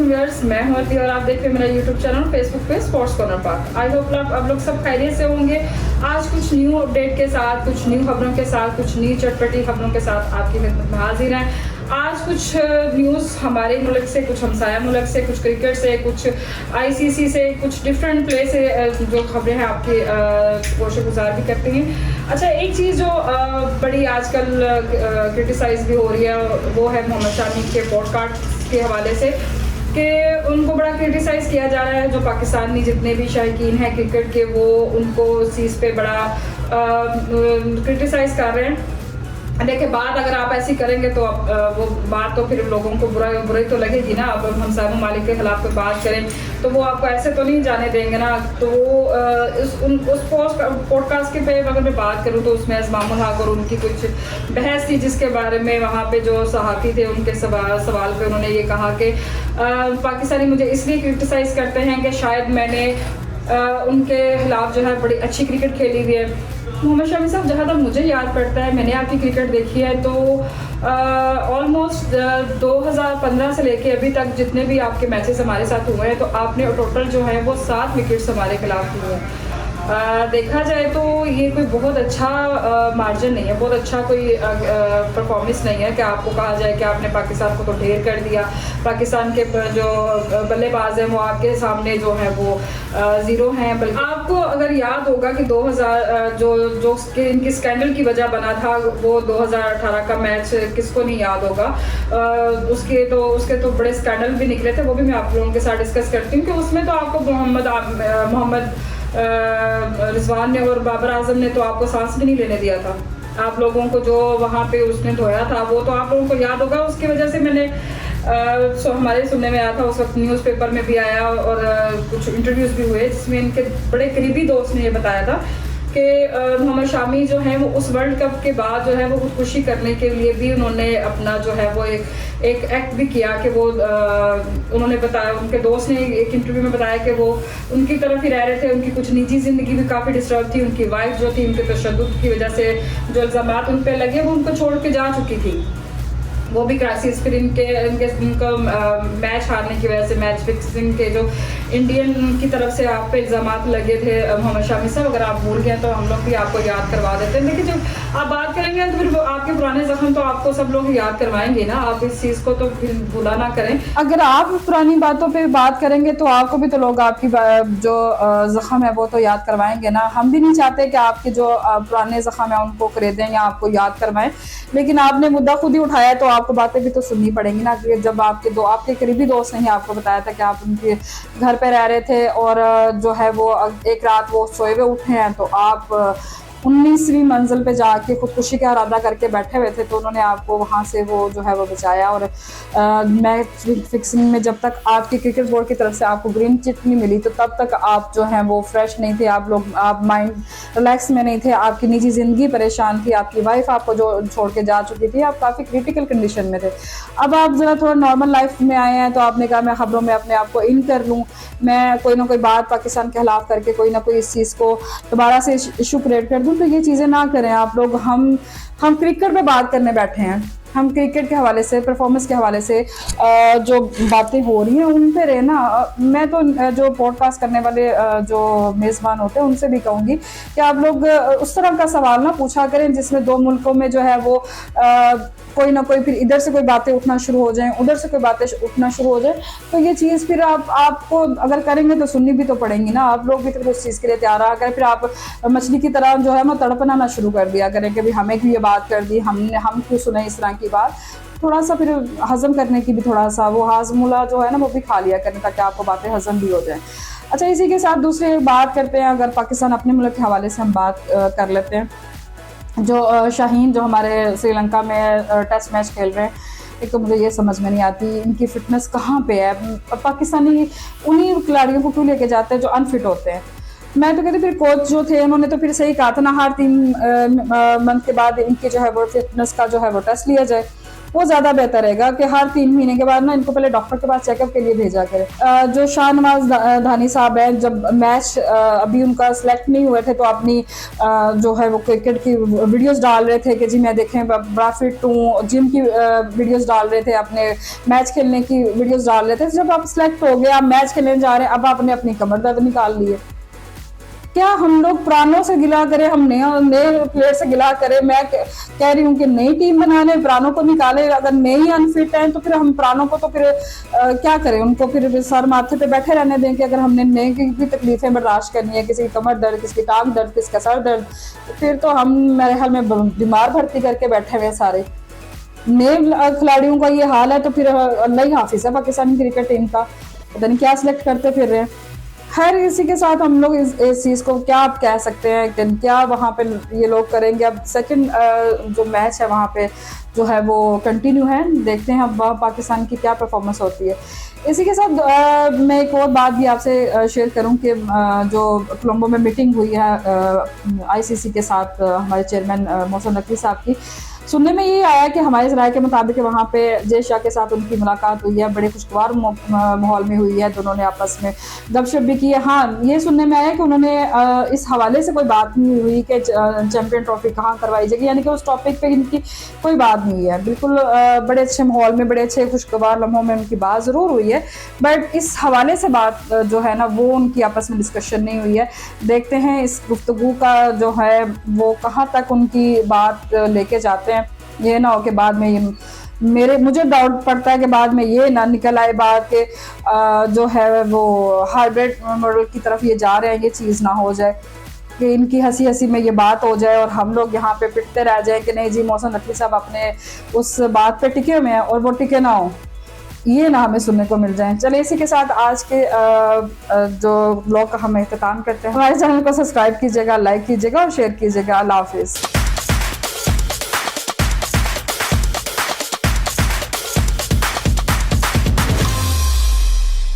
Viewers, मैं हूं आरती और आप देख रहे हैं मेरा यूट्यूब चैनल फेसबुक पे sports corner park. I hope आप लोग सब खैरियत से होंगे। आज कुछ न्यू अपडेट के साथ, कुछ न्यू खबरों के साथ, कुछ न्यू चटपटी खबरों के साथ आपकी खिदमत में हाजिर हैं। आज कुछ न्यूज़ हमारे मुल्क से, कुछ हमसाया मुल्क से, कुछ क्रिकेट से, कुछ आईसीसी से, कुछ डिफरेंट प्ले से जो खबरें हैं आपकी गोशगुजार भी करती हैं। अच्छा, एक चीज़ जो बड़ी आजकल क्रिटिसाइज भी हो रही है वो है मोहम्मद शामी के पॉडकास्ट के हवाले से कि उनको बड़ा क्रिटिसाइज़ किया जा रहा है। जो पाकिस्तानी जितने भी शायकीन हैं क्रिकेट के, वो उनको इस चीज़ पे बड़ा क्रिटिसाइज़ कर रहे हैं। देखिए, बात अगर आप ऐसी करेंगे तो वो बात तो फिर लोगों को बुराई तो लगेगी ना। अब हम साहब मालिक के खिलाफ कोई बात करें तो वो आपको ऐसे तो नहीं जाने देंगे ना। तो उस पॉडकास्ट के पे अगर मैं बात करूं तो उसमें अज़मामुल हक और उनकी कुछ बहस थी, जिसके बारे में वहाँ पे जो सहाफ़ी थे उनके सवाल पे उन्होंने ये कहा कि पाकिस्तानी मुझे इसलिए क्रिटिसाइज़ करते हैं कि शायद मैंने उनके खिलाफ जो है बड़ी अच्छी क्रिकेट खेली हुई है। मोहम्मद शामी साहब, जहाँ तक मुझे याद पड़ता है, मैंने आपकी क्रिकेट देखी है तो ऑलमोस्ट 2015 से लेके अभी तक जितने भी आपके मैचेस हमारे साथ हुए हैं तो आपने टोटल जो है वो 7 विकेट्स हमारे खिलाफ लिए हैं। देखा जाए तो ये कोई बहुत अच्छा मार्जिन नहीं है, बहुत अच्छा कोई परफॉर्मेंस नहीं है कि आपको कहा जाए कि आपने पाकिस्तान को तो ढेर कर दिया। पाकिस्तान के जो बल्लेबाज हैं वो आपके सामने जो है वो ज़ीरो हैं। बल्कि आपको अगर याद होगा कि 2000 जो इनकी स्कैंडल की वजह बना था वो 2018 का मैच, किसको नहीं याद होगा। उसके तो बड़े स्कैंडल भी निकले थे, वो भी मैं आप लोगों के साथ डिस्कस करती हूँ कि उसमें तो आपको मोहम्मद रिजवान ने और बाबर आजम ने तो आपको सांस भी नहीं लेने दिया था। आप लोगों को जो वहाँ पे उसने धोया था वो तो आप लोगों को याद होगा। उसकी वजह से मैंने हमारे सुनने में आया था, उस वक्त न्यूज़पेपर में भी आया और कुछ इंटरव्यूज़ भी हुए जिसमें इनके बड़े करीबी दोस्त ने ये बताया था कि मोहम्मद शामी जो है वो उस वर्ल्ड कप के बाद जो है वो खुदकुशी करने के लिए भी उन्होंने अपना जो है वो एक एक्ट भी किया कि वो उन्होंने बताया, उनके दोस्त ने एक इंटरव्यू में बताया कि वो उनकी तरफ ही रह रहे थे। उनकी कुछ निजी ज़िंदगी भी काफ़ी डिस्टर्ब थी। उनकी वाइफ जो थी, उनके तशद्दुद की वजह से जो इल्ज़ामात उन पर लगे वो उनको छोड़ के जा चुकी थी। वो भी क्राइसिस, फिर इनका मैच हारने की वजह से, मैच फिक्सिंग के जो इंडियन की तरफ से आप पे इल्ज़ामात लगे थे मोहम्मद शामी साहब, अगर आप भूल गए तो हम लोग भी आपको याद करवा देते हैं। लेकिन जब आप बात करेंगे तो फिर आपके पुराने ज़ख्म तो आपको सब लोग याद करवाएंगे ना, आप इस चीज़ को तो फिर भूला ना करें। अगर आप पुरानी बातों पर बात करेंगे तो आपको भी तो लोग आपकी जो ज़ख्म है वो तो याद करवाएंगे ना। हम भी नहीं चाहते कि आपके जो पुराने ज़ख्म है उनको खरीदें या आपको याद करवाएं, लेकिन आपने मुद्दा खुद ही उठाया तो आपको बातें भी तो सुननी पड़ेंगी ना। कि जब आपके करीबी दोस्त ने ही आपको बताया था कि आप उनके घर पे रह रहे थे और जो है वो एक रात वो सोए हुए उठे हैं तो आप 19वीं मंजिल पे जाके खुदकुशी का इरादा करके बैठे हुए थे, तो उन्होंने आपको वहाँ से वो जो है वो बचाया। और मैच फिक्सिंग में जब तक आपकी क्रिकेट बोर्ड की तरफ से आपको ग्रीन चिट नहीं मिली तो तब तक आप जो हैं वो फ्रेश नहीं थे, आप माइंड रिलैक्स में नहीं थे, आपकी निजी ज़िंदगी परेशान थी, आपकी वाइफ आपको जो छोड़ के जा चुकी थी, आप काफ़ी क्रिटिकल कंडीशन में थे। अब आप ज़रा थोड़ा नॉर्मल लाइफ में आए हैं तो आपने कहा मैं खबरों में अपने आप को इन कर लूँ, मैं कोई ना कोई बात पाकिस्तान के खिलाफ करके कोई ना कोई इस चीज़ को दोबारा से इशू क्रिएट कर दूँ। तो ये चीज़ें ना करें आप लोग। हम क्रिकेट पे बात करने बैठे हैं, हम क्रिकेट के हवाले से, परफॉर्मेंस के हवाले से जो बातें हो रही हैं उन पे रहना। मैं तो जो पॉडकास्ट करने वाले जो मेज़बान होते हैं उनसे भी कहूँगी कि आप लोग उस तरह का सवाल ना पूछा करें जिसमें दो मुल्कों में जो है वो कोई ना कोई, फिर इधर से कोई बातें उठना शुरू हो जाएं, उधर से कोई बातें उठना शुरू हो जाए। तो ये चीज़ फिर आपको अगर करेंगे तो सुननी भी तो पड़ेंगी ना। आप लोग भी तो उस चीज़ के लिए तैयार अगर फिर आप मछली की तरह जो है ना तड़पना ना शुरू कर दिया करें कि भाई हमें क्यों ये बात कर दी, हम क्यों सुने इस तरह की बात। थोड़ा सा फिर हज़म करने की भी थोड़ा सा वो हाजमुला जो है ना वो भी खा लिया करें ताकि आपको बातें हज़म भी हो जाए। अच्छा, इसी के साथ दूसरी बात करते हैं। अगर पाकिस्तान अपने मुल्क के हवाले से हम बात कर लेते हैं, जो शाहीन जो हमारे श्रीलंका में टेस्ट मैच खेल रहे हैं, एक तो मुझे ये समझ में नहीं आती इनकी फ़िटनेस कहाँ पे है। पाकिस्तानी उन्हीं खिलाड़ियों को क्यों लेके जाते हैं जो अनफिट होते हैं। मैं तो कहती फिर कोच जो थे उन्होंने तो फिर सही कहा था ना, हर 3 मंथ के बाद इनकी जो है वो फिटनेस का जो है वो टेस्ट लिया जाए। वो ज़्यादा बेहतर रहेगा कि हर 3 महीने के बाद ना इनको पहले डॉक्टर के पास चेकअप के लिए भेजा करें। जो शाहनवाज धानी साहब हैं, जब मैच अभी उनका सिलेक्ट नहीं हुए थे तो अपनी जो है वो क्रिकेट की वीडियोस डाल रहे थे कि जी मैं देखें बड़ा फिट हूँ, जिम की वीडियोस डाल रहे थे, अपने मैच खेलने की वीडियोस डाल रहे थे। जब आप सिलेक्ट हो गए, आप मैच खेलने जा रहे हैं, अब आपने अपनी कमर दर्द निकाल ली है। क्या हम लोग पुरानों से गिला करें, हम नए प्लेयर से गिला करें? मैं कह रही हूँ कि नई टीम बनाने, पुरानों को निकाले। अगर नए ही अनफिट हैं तो फिर हम पुरानों को तो फिर क्या करें? उनको फिर सर माथे पे बैठे रहने दें कि अगर हमने नए की भी तकलीफें बर्दाश्त करनी है, किसी की कमर दर्द, किसी की टांग दर्द, किसी का सर दर्द, तो फिर तो हम मेरे ख्याल में बीमार भर्ती करके बैठे हुए सारे। नए खिलाड़ियों का ये हाल है तो फिर अल्लाह ही हाफिज है पाकिस्तानी क्रिकेट टीम का, पता नहीं क्या सिलेक्ट करते फिर रहे हैं। खैर इसी के साथ हम लोग इस चीज़ को क्या आप कह सकते हैं कि क्या वहाँ पे ये लोग करेंगे। अब सेकंड जो मैच है वहाँ पे जो है वो कंटिन्यू है, देखते हैं अब पाकिस्तान की क्या परफॉर्मेंस होती है। इसी के साथ मैं एक और बात भी आपसे शेयर करूं कि जो कोलंबो में मीटिंग हुई है आईसीसी के साथ हमारे चेयरमैन मोहसिन नकवी साहब की, सुनने में ये आया कि हमारे राय के मुताबिक वहाँ पे जय शाह के साथ उनकी मुलाकात हुई है, बड़े खुशगवार माहौल में हुई है, दोनों ने आपस में गपशप भी की है। हाँ, ये सुनने में आया कि उन्होंने इस हवाले से कोई बात नहीं हुई कि चैंपियन ट्रॉफी कहाँ करवाई जाएगी, यानी कि उस टॉपिक पे इनकी कोई बात नहीं है। बिल्कुल बड़े अच्छे माहौल में, बड़े अच्छे खुशगवार लम्हों में उनकी बात ज़रूर हुई है, बट इस हवाले से बात जो है ना वो उनकी आपस में डिस्कशन नहीं हुई है। देखते हैं इस गुफ्तगू का जो है वो कहाँ तक उनकी बात लेके जाते हैं। ये ना हो कि बाद में ये मुझे डाउट पड़ता है कि बाद में ये ना निकल आए बात के जो है वो हाइब्रिड मॉडल की तरफ ये जा रहे हैं, ये चीज़ ना हो जाए कि इनकी हंसी हंसी में ये बात हो जाए और हम लोग यहाँ पे पिटते रह जाए कि नहीं जी मोहसिन नकवी साहब अपने उस बात पे टिके हुए हैं और वो टिके ना हो, ये ना हमें सुनने को मिल जाए। चलिए इसी के साथ आज के जो ब्लॉग का हम इख्तिताम करते हैं। हमारे चैनल को सब्सक्राइब कीजिएगा, लाइक कीजिएगा और शेयर कीजिएगा। अल्लाह हाफिज़।